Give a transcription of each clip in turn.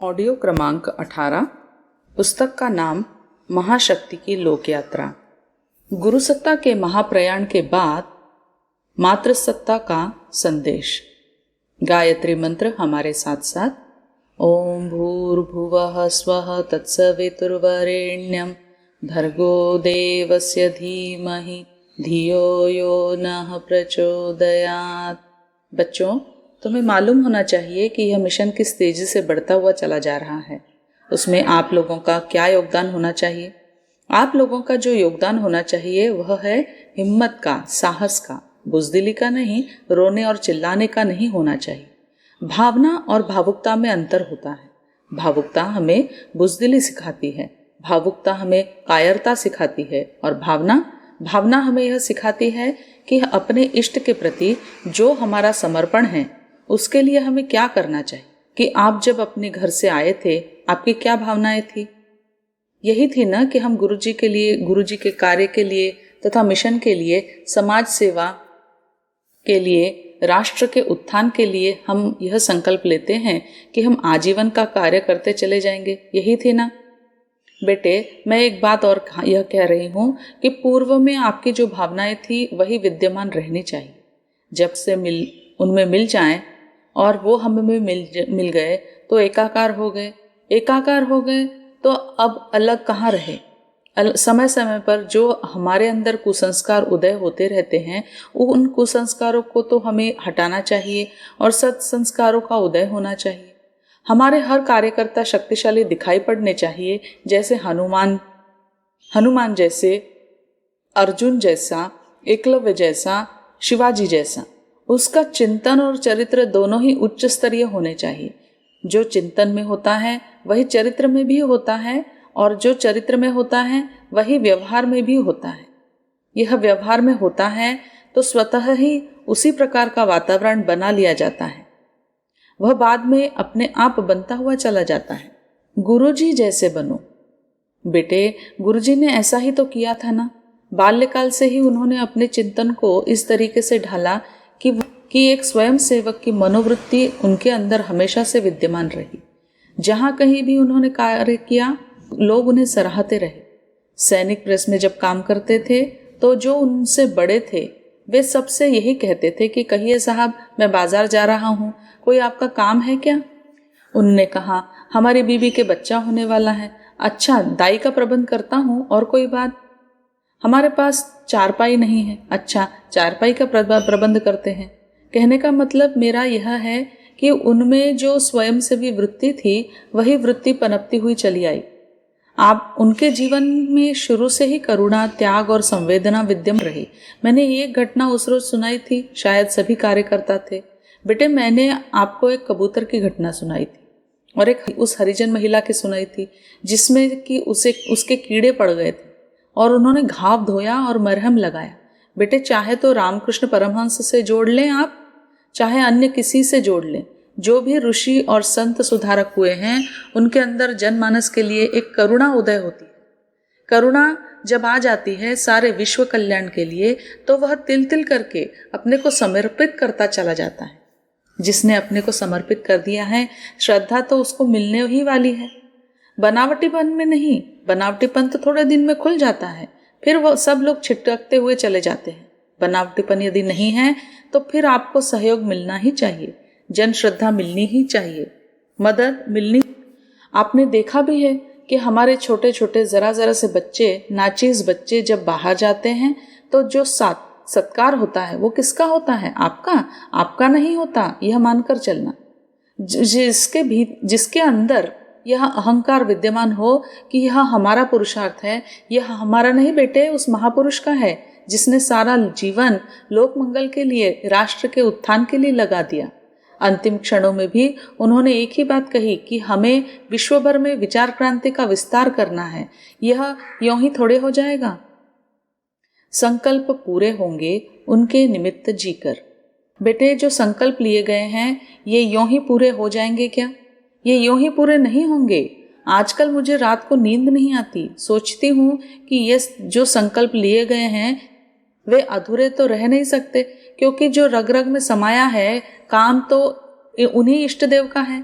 Audio क्रमांक 18। पुस्तक का नाम महाशक्ति की लोक यात्रा। गुरुसत्ता के महाप्रयाण के बाद मातृसत्ता का संदेश। गायत्री मंत्र हमारे साथ साथ। ओम भूर्भुवः स्वः तत्सवितुर्वरेण्यं भर्गो देवस्य धीमहि धियो यो नः प्रचोदयात्। बच्चों, तुम्हें मालूम होना चाहिए कि यह मिशन किस तेजी से बढ़ता हुआ चला जा रहा है। उसमें आप लोगों का क्या योगदान होना चाहिए? आप लोगों का जो योगदान होना चाहिए वह है हिम्मत का, साहस का, बुजदिली का नहीं, रोने और चिल्लाने का नहीं होना चाहिए। भावना और भावुकता में अंतर होता है। भावुकता हमें बुजदिली सिखाती है, भावुकता हमें कायरता सिखाती है, और भावना हमें यह सिखाती है कि अपने इष्ट के प्रति जो हमारा समर्पण है उसके लिए हमें क्या करना चाहिए। कि आप जब अपने घर से आए थे, आपकी क्या भावनाएं थी? यही थी ना कि हम गुरुजी के लिए, गुरुजी के कार्य के लिए तथा मिशन के लिए, समाज सेवा के लिए, राष्ट्र के उत्थान के लिए हम यह संकल्प लेते हैं कि हम आजीवन का कार्य करते चले जाएंगे। यही थी ना बेटे। मैं एक बात और यह कह रही हूँ कि पूर्व में आपकी जो भावनाएं थी वही विद्यमान रहनी चाहिए। जब से उनमें मिल जाएं और वो हमें मिल गए तो एकाकार हो गए तो अब अलग कहाँ रहे। समय समय पर जो हमारे अंदर कुसंस्कार उदय होते रहते हैं, उन कुसंस्कारों को तो हमें हटाना चाहिए और सत्संस्कारों का उदय होना चाहिए। हमारे हर कार्यकर्ता शक्तिशाली दिखाई पड़ने चाहिए, जैसे हनुमान जैसे, अर्जुन जैसा, एकलव्य जैसा, शिवाजी जैसा। उसका चिंतन और चरित्र दोनों ही उच्च स्तरीय होने चाहिए। जो चिंतन में होता है वही चरित्र में भी होता है, और जो चरित्र में होता है वही व्यवहार में भी होता है। यह व्यवहार में होता है तो स्वतः ही उसी प्रकार का वातावरण बना लिया जाता है। वह बाद में अपने आप बनता हुआ चला जाता है। गुरुजी जैसे बनो। बेटे, गुरुजी ने ऐसा ही तो किया था ना। बाल्यकाल से ही उन्होंने अपने चिंतन को इस तरीके से ढाला कि एक स्वयं सेवक की मनोवृत्ति उनके अंदर हमेशा से विद्यमान रही। जहां कहीं भी उन्होंने कार्य किया, लोग उन्हें सराहते रहे। सैनिक प्रेस में जब काम करते थे तो जो उनसे बड़े थे वे सबसे यही कहते थे कि कहिए साहब, मैं बाजार जा रहा हूँ, कोई आपका काम है क्या? उनने कहा, हमारी बीवी के बच्चा होने वाला है। अच्छा, दाई का प्रबंध करता हूँ। और कोई बात? हमारे पास चारपाई नहीं है। अच्छा, चारपाई का प्रबंध करते हैं। कहने का मतलब मेरा यह है कि उनमें जो स्वयंसेवी वृत्ति थी वही वृत्ति पनपती हुई चली आई। आप उनके जीवन में शुरू से ही करुणा, त्याग और संवेदना विद्यमान रही। मैंने एक घटना उस रोज सुनाई थी, शायद सभी कार्यकर्ता थे। बेटे, मैंने आपको एक कबूतर की घटना सुनाई थी और एक उस हरिजन महिला की सुनाई थी जिसमें कि उसके कीड़े पड़ गए थे और उन्होंने घाव धोया और मरहम लगाया। बेटे, चाहे तो रामकृष्ण परमहंस से जोड़ लें आप, चाहे अन्य किसी से जोड़ लें। जो भी ऋषि और संत सुधारक हुए हैं उनके अंदर जनमानस के लिए एक करुणा उदय होती है। करुणा जब आ जाती है सारे विश्व कल्याण के लिए, तो वह तिल तिल करके अपने को समर्पित करता चला जाता है। जिसने अपने को समर्पित कर दिया है, श्रद्धा तो उसको मिलने ही वाली है। बनावटीपन में नहीं। बनावटीपन तो थोड़े दिन में खुल जाता है, फिर वो सब लोग छिटकते हुए चले जाते हैं। बनावटीपन यदि नहीं है तो फिर आपको सहयोग मिलना ही चाहिए, जन श्रद्धा मिलनी ही चाहिए, मदद मिलनी। आपने देखा भी है कि हमारे छोटे छोटे जरा जरा से बच्चे, नाचीज बच्चे जब बाहर जाते हैं तो जो सत्कार होता है वो किसका होता है? आपका नहीं होता, यह मानकर चलना। जिसके अंदर यह अहंकार विद्यमान हो कि यह हमारा पुरुषार्थ है, यह हमारा नहीं बेटे, उस महापुरुष का है जिसने सारा जीवन लोक मंगल के लिए, राष्ट्र के उत्थान के लिए लगा दिया। अंतिम क्षणों में भी उन्होंने एक ही बात कही कि हमें विश्व भर में विचार क्रांति का विस्तार करना है। यह यूं ही थोड़े हो जाएगा। संकल्प पूरे होंगे उनके निमित्त जीकर। बेटे, जो संकल्प लिए गए हैं ये यूं ही पूरे हो जाएंगे क्या? ये यूं ही पूरे नहीं होंगे। आजकल मुझे रात को नींद नहीं आती। सोचती हूँ कि ये जो संकल्प लिए गए हैं वे अधूरे तो रह नहीं सकते, क्योंकि जो रग रग में समाया है काम तो उन्हीं इष्ट देव का है।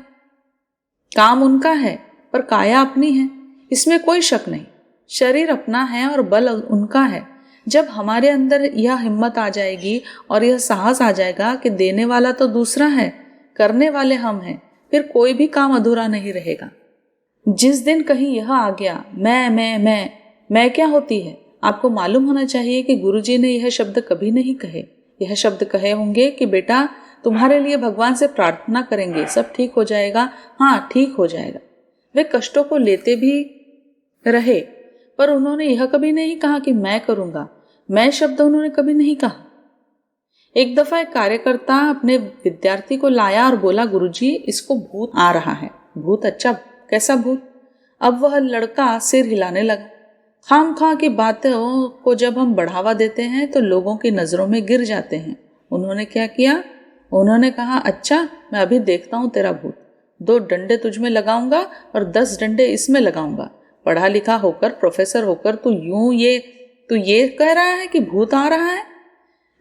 काम उनका है पर काया अपनी है, इसमें कोई शक नहीं। शरीर अपना है और बल उनका है। जब हमारे अंदर यह हिम्मत आ जाएगी और यह साहस आ जाएगा कि देने वाला तो दूसरा है, करने वाले हम हैं, फिर कोई भी काम अधूरा नहीं रहेगा। जिस दिन कहीं यह आ गया मैं क्या होती है, आपको मालूम होना चाहिए कि गुरुजी ने यह शब्द कभी नहीं कहे। यह शब्द कहे होंगे कि बेटा तुम्हारे लिए भगवान से प्रार्थना करेंगे, सब ठीक हो जाएगा, हाँ ठीक हो जाएगा। वे कष्टों को लेते भी रहे, पर उन्होंने यह कभी नहीं कहा कि मैं करूंगा। मैं शब्द उन्होंने कभी नहीं कहा। एक दफा एक कार्यकर्ता अपने विद्यार्थी को लाया और बोला, गुरुजी इसको भूत आ रहा है। भूत? अच्छा, कैसा भूत? अब वह लड़का सिर हिलाने लगा। खामखा की बातों को जब हम बढ़ावा देते हैं तो लोगों की नजरों में गिर जाते हैं। उन्होंने क्या किया? उन्होंने कहा, अच्छा मैं अभी देखता हूं तेरा भूत। 2 डंडे तुझ में लगाऊंगा और 10 डंडे इसमें लगाऊंगा। पढ़ा लिखा होकर, प्रोफेसर होकर तू ये कह रहा है कि भूत आ रहा है?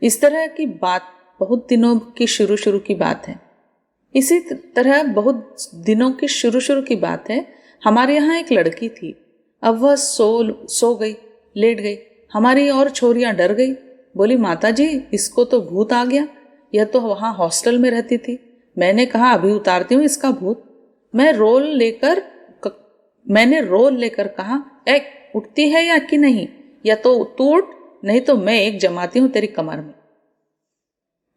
इस तरह की बात बहुत दिनों की शुरू की बात है। इसी तरह बहुत दिनों की शुरू की बात है। हमारे यहाँ एक लड़की थी। अब वह सो गई, लेट गई। हमारी और छोरियां डर गई, बोली माता जी इसको तो भूत आ गया, यह तो वहां हॉस्टल में रहती थी। मैंने कहा अभी उतारती हूँ इसका भूत। मैंने रोल लेकर कहा, उठती है या कि नहीं, या तो तू उठ, नहीं तो मैं एक जमाती हूँ तेरी कमर में।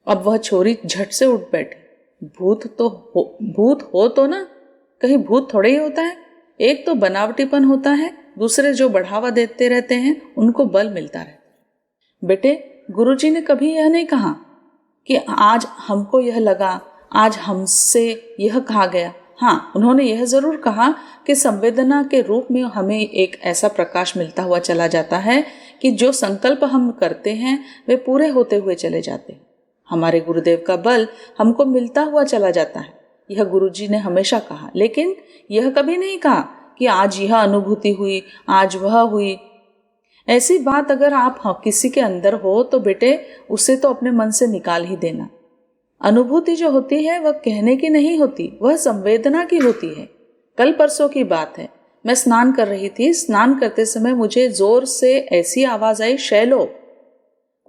अब वह छोरी झट से उठ बैठी। भूत हो तो ना, कहीं भूत थोड़े ही होता है। एक तो बनावटीपन होता है, दूसरे जो बढ़ावा देते रहते हैं उनको बल मिलता रहता है। बेटे गुरुजी ने कभी यह नहीं कहा कि आज हमको यह लगा, आज हमसे यह कहा गया। हाँ, उन्होंने यह जरूर कहा कि संवेदना के रूप में हमें एक ऐसा प्रकाश मिलता हुआ चला जाता है कि जो संकल्प हम करते हैं वे पूरे होते हुए चले जाते हैं। हमारे गुरुदेव का बल हमको मिलता हुआ चला जाता है, यह गुरुजी ने हमेशा कहा। लेकिन यह कभी नहीं कहा कि आज यह अनुभूति हुई, आज वह हुई। ऐसी बात अगर आप किसी के अंदर हो तो बेटे उसे तो अपने मन से निकाल ही देना। अनुभूति जो होती है वह कहने की नहीं होती, वह संवेदना की होती है। कल परसों की बात है, मैं स्नान कर रही थी। स्नान करते समय मुझे जोर से ऐसी आवाज आई, शैलो।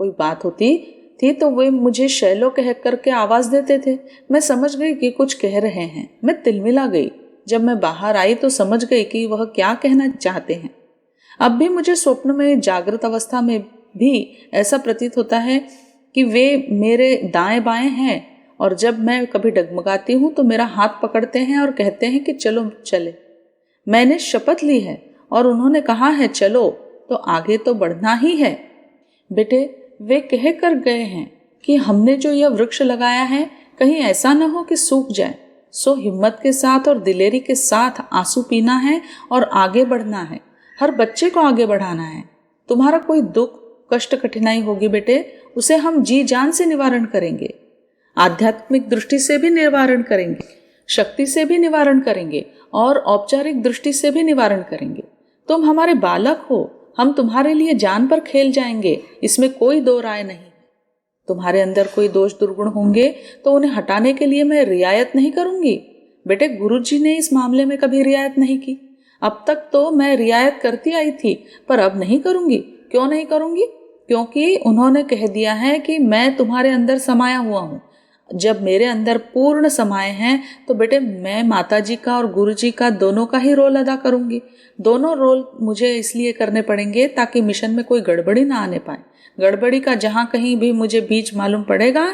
कोई बात होती थी तो वे मुझे शैलो कह करके आवाज देते थे। मैं समझ गई कि कुछ कह रहे हैं। मैं तिलमिला गई। जब मैं बाहर आई तो समझ गई कि वह क्या कहना चाहते हैं। अब भी मुझे स्वप्न में, जागृत अवस्था में भी ऐसा प्रतीत होता है कि वे मेरे दाएं बाएं हैं, और जब मैं कभी डगमगाती हूँ तो मेरा हाथ पकड़ते हैं और कहते हैं कि चलो चले। मैंने शपथ ली है और उन्होंने कहा है चलो, तो आगे तो बढ़ना ही है। बेटे वे कह कर गए हैं कि हमने जो यह वृक्ष लगाया है कहीं ऐसा न हो कि सूख जाए। सो हिम्मत के साथ और दिलेरी के साथ आंसू पीना है और आगे बढ़ना है। हर बच्चे को आगे बढ़ाना है। तुम्हारा कोई दुख कष्ट कठिनाई होगी बेटे, उसे हम जी जान से निवारण करेंगे। आध्यात्मिक दृष्टि से भी निवारण करेंगे, शक्ति से भी निवारण करेंगे और औपचारिक दृष्टि से भी निवारण करेंगे। तुम हमारे बालक हो, हम तुम्हारे लिए जान पर खेल जाएंगे, इसमें कोई दो राय नहीं। तुम्हारे अंदर कोई दोष दुर्गुण होंगे तो उन्हें हटाने के लिए मैं रियायत नहीं करूंगी। बेटे गुरुजी ने इस मामले में कभी रियायत नहीं की। अब तक तो मैं रियायत करती आई थी, पर अब नहीं करूंगी। क्यों नहीं करूंगी? क्योंकि उन्होंने कह दिया है कि मैं तुम्हारे अंदर समाया हुआ हूँ। जब मेरे अंदर पूर्ण समाये हैं तो बेटे मैं माता जी का और गुरु जी का दोनों का ही रोल अदा करूंगी। दोनों रोल मुझे इसलिए करने पड़ेंगे ताकि मिशन में कोई गड़बड़ी ना आने पाए। गड़बड़ी का जहां कहीं भी मुझे बीज मालूम पड़ेगा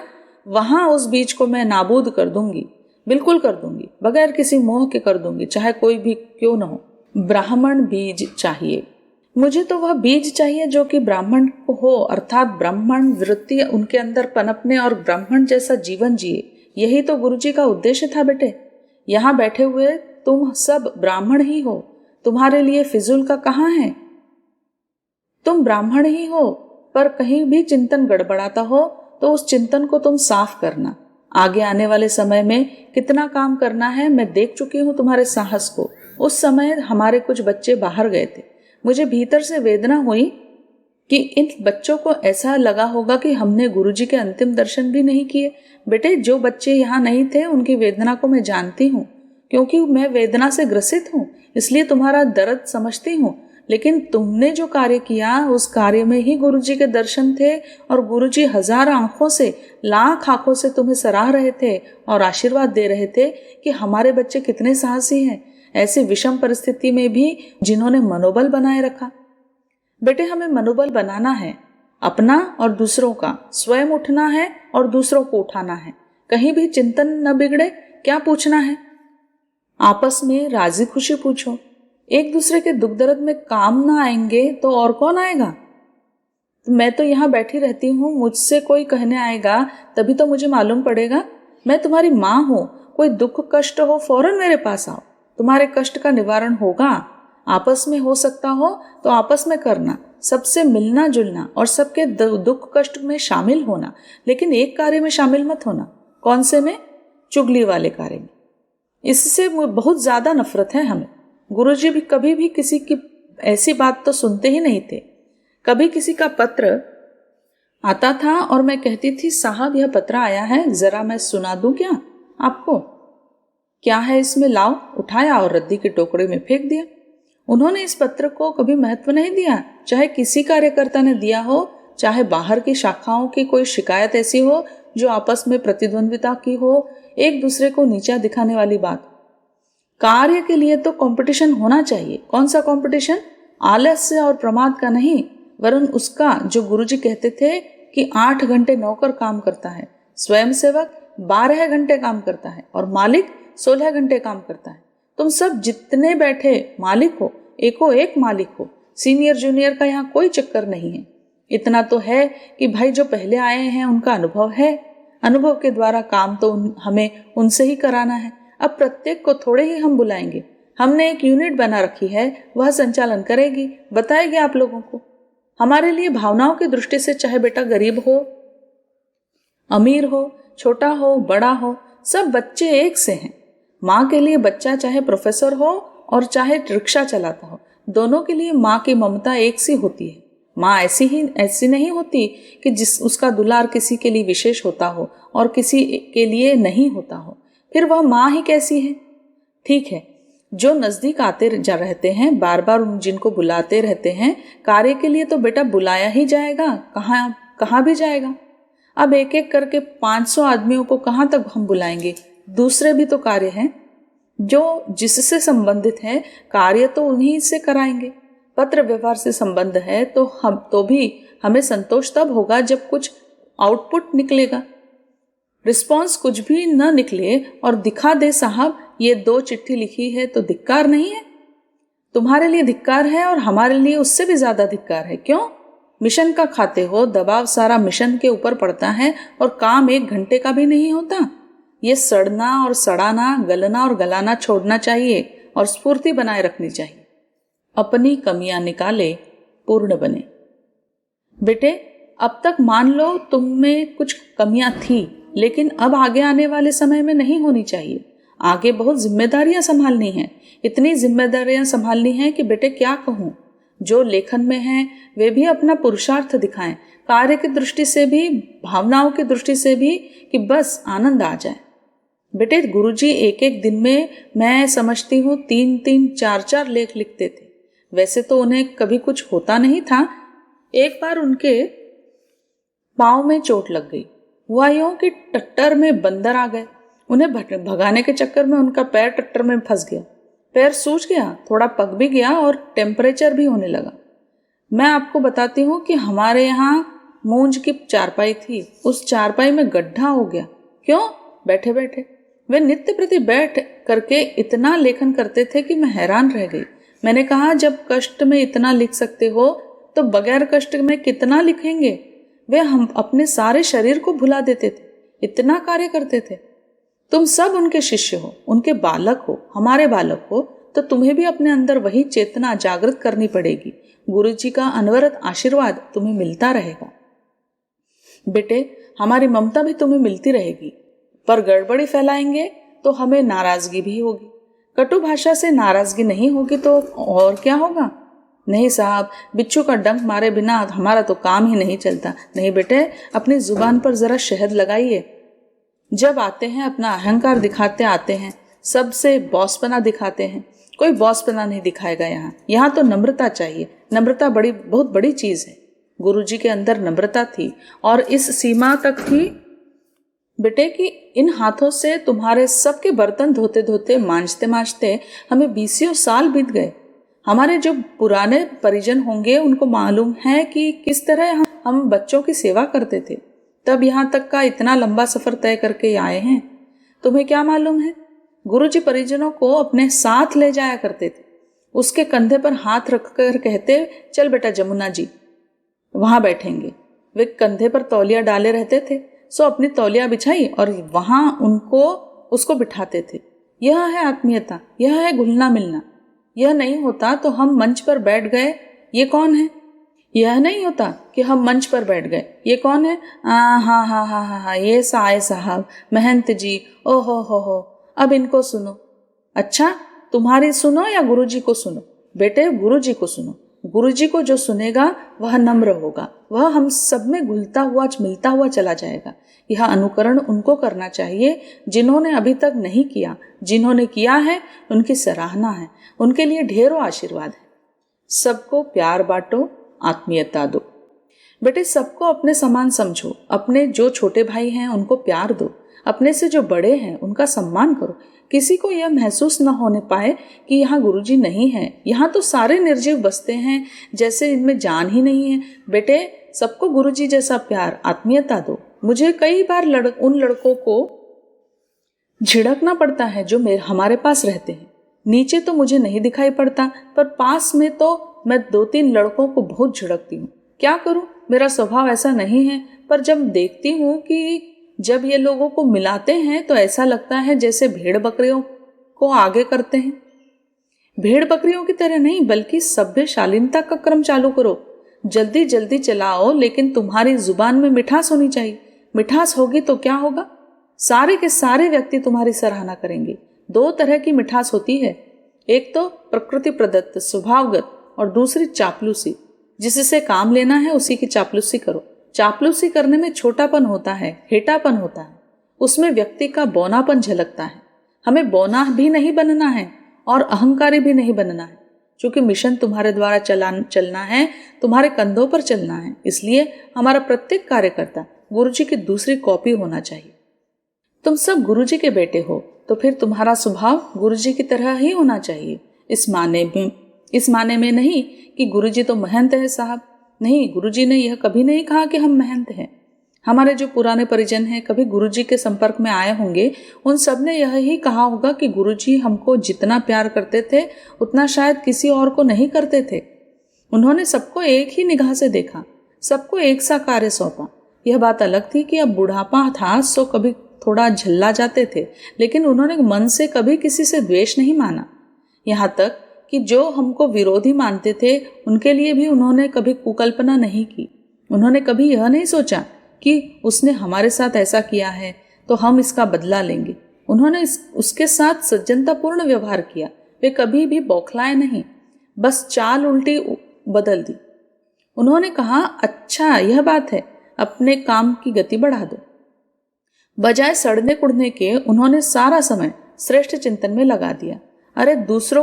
वहां उस बीज को मैं नाबूद कर दूंगी, बिल्कुल कर दूंगी, बगैर किसी मोह के कर दूंगी, चाहे कोई भी क्यों न हो। ब्राह्मण बीज चाहिए मुझे, तो वह बीज चाहिए जो कि ब्राह्मण हो, अर्थात ब्राह्मण वृत्ति उनके अंदर पनपने और ब्राह्मण जैसा जीवन जिए। यही तो गुरुजी का उद्देश्य था। बेटे यहाँ बैठे हुए तुम सब ब्राह्मण ही हो, तुम्हारे लिए फिजूल का कहाँ है। तुम ब्राह्मण ही हो, पर कहीं भी चिंतन गड़बड़ाता हो तो उस चिंतन को तुम साफ करना। आगे आने वाले समय में कितना काम करना है मैं देख चुकी हूँ तुम्हारे साहस को। उस समय हमारे कुछ बच्चे बाहर गए थे। मुझे भीतर से वेदना हुई कि इन बच्चों को ऐसा लगा होगा कि हमने गुरुजी के अंतिम दर्शन भी नहीं किए। बेटे जो बच्चे यहाँ नहीं थे उनकी वेदना को मैं जानती हूँ, क्योंकि मैं वेदना से ग्रसित हूँ, इसलिए तुम्हारा दर्द समझती हूँ। लेकिन तुमने जो कार्य किया उस कार्य में ही गुरुजी के दर्शन थे और गुरुजी हजार आंखों से, लाख आंखों से तुम्हें सराह रहे थे और आशीर्वाद दे रहे थे कि हमारे बच्चे कितने साहसी हैं, ऐसी विषम परिस्थिति में भी जिन्होंने मनोबल बनाए रखा। बेटे, हमें मनोबल बनाना है, अपना और दूसरों का। स्वयं उठना है और दूसरों को उठाना है। कहीं भी चिंतन न बिगड़े। क्या पूछना है? आपस में राजी खुशी पूछो। एक दूसरे के दुख दर्द में काम ना आएंगे तो और कौन आएगा? मैं तो यहाँ बैठी रहती हूँ, मुझसे कोई कहने आएगा तभी तो मुझे मालूम पड़ेगा। मैं तुम्हारी माँ हूँ, कोई दुख कष्ट हो फौरन मेरे पास आओ, तुम्हारे कष्ट का निवारण होगा। आपस में हो सकता हो तो आपस में करना, सबसे मिलना जुलना और सबके दुख कष्ट में शामिल होना। लेकिन एक कार्य में शामिल मत होना। कौन से में? चुगली वाले कार्य में। इससे बहुत ज्यादा नफरत है हमें। गुरुजी भी कभी भी किसी की ऐसी बात तो सुनते ही नहीं थे। कभी किसी का पत्र आता था और मैं कहती थी, साहब यह पत्र आया है, जरा मैं सुना दूं क्या आपको? क्या है इसमें, लाओ। उठाया और रद्दी के टोकरे में फेंक दिया। उन्होंने इस पत्र को कभी महत्व नहीं दिया। चाहे किसी कार्यकर्ता ने दिया हो, चाहे बाहर की शाखाओं की कोई शिकायत ऐसी हो जो आपस में प्रतिद्वंद्विता की हो, एक दूसरे को नीचा दिखाने वाली बात। कार्य के लिए तो कंपटीशन होना चाहिए। कौन सा कंपटीशन? आलस्य और प्रमाद का नहीं, वरन उसका जो गुरुजी कहते थे कि 8 घंटे नौकर काम करता है, स्वयंसेवक 12 घंटे काम करता है और मालिक 16 घंटे काम करता है। तुम सब जितने बैठे मालिक हो, एको एक मालिक हो। सीनियर जूनियर का यहाँ कोई चक्कर नहीं है। इतना तो है कि भाई जो पहले आए हैं उनका अनुभव है, अनुभव के द्वारा काम तो हमें उनसे ही कराना है। अब प्रत्येक को थोड़े ही हम बुलाएंगे। हमने एक यूनिट बना रखी है, वह संचालन करेगी, बताएगी आप लोगों को। हमारे लिए भावनाओं की दृष्टि से चाहे बेटा गरीब हो, अमीर हो, छोटा हो, बड़ा हो, सब बच्चे एक से हैं। माँ के लिए बच्चा चाहे प्रोफेसर हो और चाहे रिक्शा चलाता हो, दोनों के लिए माँ की ममता एक सी होती है। माँ ऐसी नहीं होती कि जिस उसका दुलार किसी के लिए विशेष होता हो और किसी के लिए नहीं होता हो। फिर वह माँ ही कैसी है? ठीक है, जो नजदीक आते जा रहते हैं, बार बार जिनको बुलाते रहते हैं कार्य के लिए, तो बेटा बुलाया ही जाएगा। कहाँ भी जाएगा। अब एक एक करके 500 आदमियों को कहाँ तक हम बुलाएंगे? दूसरे भी तो कार्य हैं जो जिससे संबंधित है, कार्य तो उन्हीं से कराएंगे। पत्र व्यवहार से संबंध है तो हमें संतोष तब होगा जब कुछ आउटपुट निकलेगा। रिस्पॉन्स कुछ भी न निकले और दिखा दे, साहब ये 2 चिट्ठी लिखी है, तो धिक्कार नहीं है? तुम्हारे लिए धिक्कार है और हमारे लिए उससे भी ज्यादा धिक्कार है। क्यों? मिशन का खाते हो, दबाव सारा मिशन के ऊपर पड़ता है और काम 1 घंटे का भी नहीं होता। ये सड़ना और सड़ाना, गलना और गलाना छोड़ना चाहिए और स्फूर्ति बनाए रखनी चाहिए। अपनी कमियां निकाले, पूर्ण बने। बेटे, अब तक मान लो तुम में कुछ कमियां थी, लेकिन अब आगे आने वाले समय में नहीं होनी चाहिए। आगे बहुत जिम्मेदारियां संभालनी हैं। इतनी जिम्मेदारियां संभालनी हैं कि बेटे क्या कहूँ। जो लेखन में हैं वे भी अपना पुरुषार्थ दिखाएं, कार्य की दृष्टि से भी, भावनाओं की दृष्टि से भी, कि बस आनंद आ जाए। बेटे, गुरुजी एक एक दिन में मैं समझती हूँ 3-3, 4-4 लेख लिखते थे। वैसे तो उन्हें कभी कुछ होता नहीं था। एक बार उनके पाँव में चोट लग गई। हुआ यूं कि टट्टर में बंदर आ गए। उन्हें भगाने के चक्कर में उनका पैर टट्टर में फंस गया। पैर सूज गया, थोड़ा पक भी गया और टेम्परेचर भी होने लगा। मैं आपको बताती हूँ कि हमारे यहाँ मूंज की चारपाई थी, उस चारपाई में गड्ढा हो गया। क्यों? बैठे बैठे वे नित्य प्रति बैठ करके इतना लेखन करते थे कि मैं हैरान रह गई। मैंने कहा, जब कष्ट में इतना लिख सकते हो तो बगैर कष्ट में कितना लिखेंगे। वे हम अपने सारे शरीर को भुला देते थे, इतना कार्य करते थे। तुम सब उनके शिष्य हो, उनके बालक हो, हमारे बालक हो, तो तुम्हें भी अपने अंदर वही चेतना जागृत करनी पड़ेगी। गुरु जी का अनवरत आशीर्वाद तुम्हें मिलता रहेगा। बेटे, हमारी ममता भी तुम्हें मिलती रहेगी, पर गड़बड़ी फैलाएंगे तो हमें नाराजगी भी होगी। कटु भाषा से नाराजगी नहीं होगी तो और क्या होगा? नहीं साहब, बिच्छू का डंक मारे बिना हमारा तो काम ही नहीं चलता। नहीं बेटे, अपनी जुबान पर जरा शहद लगाइए। जब आते हैं अपना अहंकार दिखाते आते हैं, सबसे बॉसपना दिखाते हैं। कोई बॉसपना नहीं दिखाएगा यहाँ तो नम्रता चाहिए। नम्रता बहुत बड़ी चीज है। गुरुजी के अंदर नम्रता थी और इस सीमा तक थी बेटे कि इन हाथों से तुम्हारे सबके बर्तन धोते धोते मांजते मांजते हमें 20 साल बीत गए। हमारे जो पुराने परिजन होंगे उनको मालूम है कि किस तरह हम बच्चों की सेवा करते थे, तब यहाँ तक का इतना लंबा सफर तय करके आए हैं। तुम्हें क्या मालूम है, गुरुजी परिजनों को अपने साथ ले जाया करते थे। उसके कंधे पर हाथ रखकर कहते, चल बेटा जमुना जी वहां बैठेंगे। वे कंधे पर तौलिया डाले रहते थे, सो अपनी तौलिया बिछाई और वहां उसको बिठाते थे। यह है आत्मीयता, यह है घुलना मिलना। यह नहीं होता तो हम मंच पर बैठ गए, ये कौन है। यह नहीं होता कि हम मंच पर बैठ गए, ये कौन है, हाँ हाँ हाँ हाँ हाँ ये साए साहब महंत जी, ओ हो अब इनको सुनो। अच्छा तुम्हारी सुनो या गुरुजी को सुनो। बेटे गुरुजी को सुनो। गुरुजी को जो सुनेगा वह नम्र होगा, वह हम सब में घुलता हुआ मिलता हुआ चला जाएगा। यह अनुकरण उनको करना चाहिए जिन्होंने अभी तक नहीं किया। जिन्होंने किया है उनकी सराहना है, उनके लिए ढेरों आशीर्वाद है। सबको प्यार बांटो, आत्मीयता दो। बेटे सबको अपने समान समझो। अपने जो छोटे भाई हैं उनको प्यार दो, अपने से जो बड़े हैं उनका सम्मान करो। किसी को यह महसूस न होने पाए कि यहाँ गुरुजी नहीं है। यहाँ तो सारे निर्जीव बसते हैं जैसे इनमें जान ही नहीं है। बेटे सबको गुरुजी जैसा प्यार, आत्मीयता दो। मुझे कई बार उन लड़कों को झिड़कना पड़ता है जो हमारे पास रहते हैं। नीचे तो मुझे नहीं दिखाई पड़ता, पर पास में तो मैं 2-3 लड़कों को बहुत झिड़कती हूँ। क्या करूँ, मेरा स्वभाव ऐसा नहीं है, पर जब देखती हूँ कि जब ये लोगों को मिलाते हैं तो ऐसा लगता है जैसे भेड़ बकरियों को आगे करते हैं। भेड़ बकरियों की तरह नहीं, बल्कि सभ्य शालीनता का क्रम चालू करो। जल्दी जल्दी चलाओ, लेकिन तुम्हारी जुबान में मिठास होनी चाहिए। मिठास होगी तो क्या होगा, सारे के सारे व्यक्ति तुम्हारी सराहना करेंगे। 2 तरह की मिठास होती है, एक तो प्रकृति प्रदत्त स्वभावगत और दूसरी चापलूसी। जिससे काम लेना है उसी की चापलूसी करो। चापलूसी करने में छोटापन होता है, हेटापन होता है, उसमें व्यक्ति का बौनापन झलकता है। हमें बौना भी नहीं बनना है और अहंकारी भी नहीं बनना है, क्योंकि मिशन तुम्हारे द्वारा चलना है, तुम्हारे कंधों पर चलना है। इसलिए हमारा प्रत्येक कार्यकर्ता गुरुजी की दूसरी कॉपी होना चाहिए। तुम सब गुरुजी के बेटे हो तो फिर तुम्हारा स्वभाव गुरुजी की तरह ही होना चाहिए। इस माने में नहीं कि गुरुजी तो महंत है साहब। नहीं, गुरुजी ने यह कभी नहीं कहा कि हम महंत हैं। हमारे जो पुराने परिजन हैं, कभी गुरुजी के संपर्क में आए होंगे, उन सब ने यह ही कहा होगा कि गुरुजी हमको जितना प्यार करते थे उतना शायद किसी और को नहीं करते थे। उन्होंने सबको एक ही निगाह से देखा, सबको एक सा कार्य सौंपा। यह बात अलग थी कि अब बुढ़ापा था सो कभी थोड़ा झल्ला जाते थे, लेकिन उन्होंने मन से कभी किसी से द्वेष नहीं माना। यहाँ तक कि जो हमको विरोधी मानते थे उनके लिए भी उन्होंने कभी कुकल्पना नहीं की। उन्होंने कभी यह नहीं सोचा कि उसने हमारे साथ ऐसा किया है तो हम इसका बदला लेंगे। उन्होंने उसके साथ सज्जनतापूर्ण व्यवहार किया। वे कभी भी बौखलाए नहीं, बस चाल उल्टी बदल दी। उन्होंने कहा, अच्छा यह बात है, अपने काम की गति बढ़ा दो। बजाय सड़ने कुड़ने के उन्होंने सारा समय श्रेष्ठ चिंतन में लगा दिया। अरे दूसरा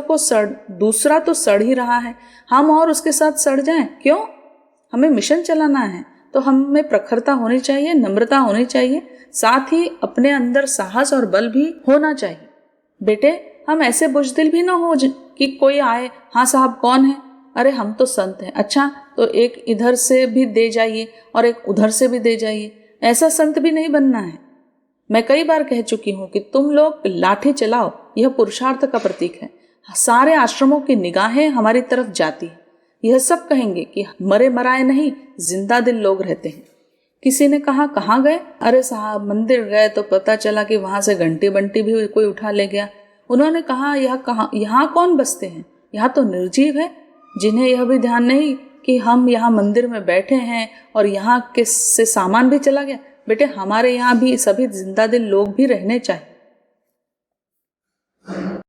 तो सड़ ही रहा है, हम और उसके साथ सड़ जाएं क्यों? हमें मिशन चलाना है तो हमें प्रखरता होनी चाहिए, नम्रता होनी चाहिए, साथ ही अपने अंदर साहस और बल भी होना चाहिए। बेटे हम ऐसे बुजदिल भी ना हो कि कोई आए, हाँ साहब कौन है, अरे हम तो संत हैं, अच्छा तो एक इधर से भी दे जाइए और एक उधर से भी दे जाइए। ऐसा संत भी नहीं बनना है। मैं कई बार कह चुकी हूँ कि तुम लोग लाठी चलाओ, यह पुरुषार्थ का प्रतीक है। सारे आश्रमों की निगाहें हमारी तरफ जाती है। यह सब कहेंगे कि मरे मराए नहीं, जिंदा दिल लोग रहते हैं। किसी ने कहा, कहाँ गए? अरे साहब मंदिर गए तो पता चला कि वहां से घंटी बंटी भी कोई उठा ले गया। उन्होंने कहा, यहाँ कौन बसते हैं? यहाँ तो निर्जीव है, जिन्हें यह भी ध्यान नहीं कि हम यहाँ मंदिर में बैठे हैं और यहाँ के से सामान भी चला गया। बेटे हमारे यहाँ भी सभी जिंदा दिल लोग भी रहने चाहिए।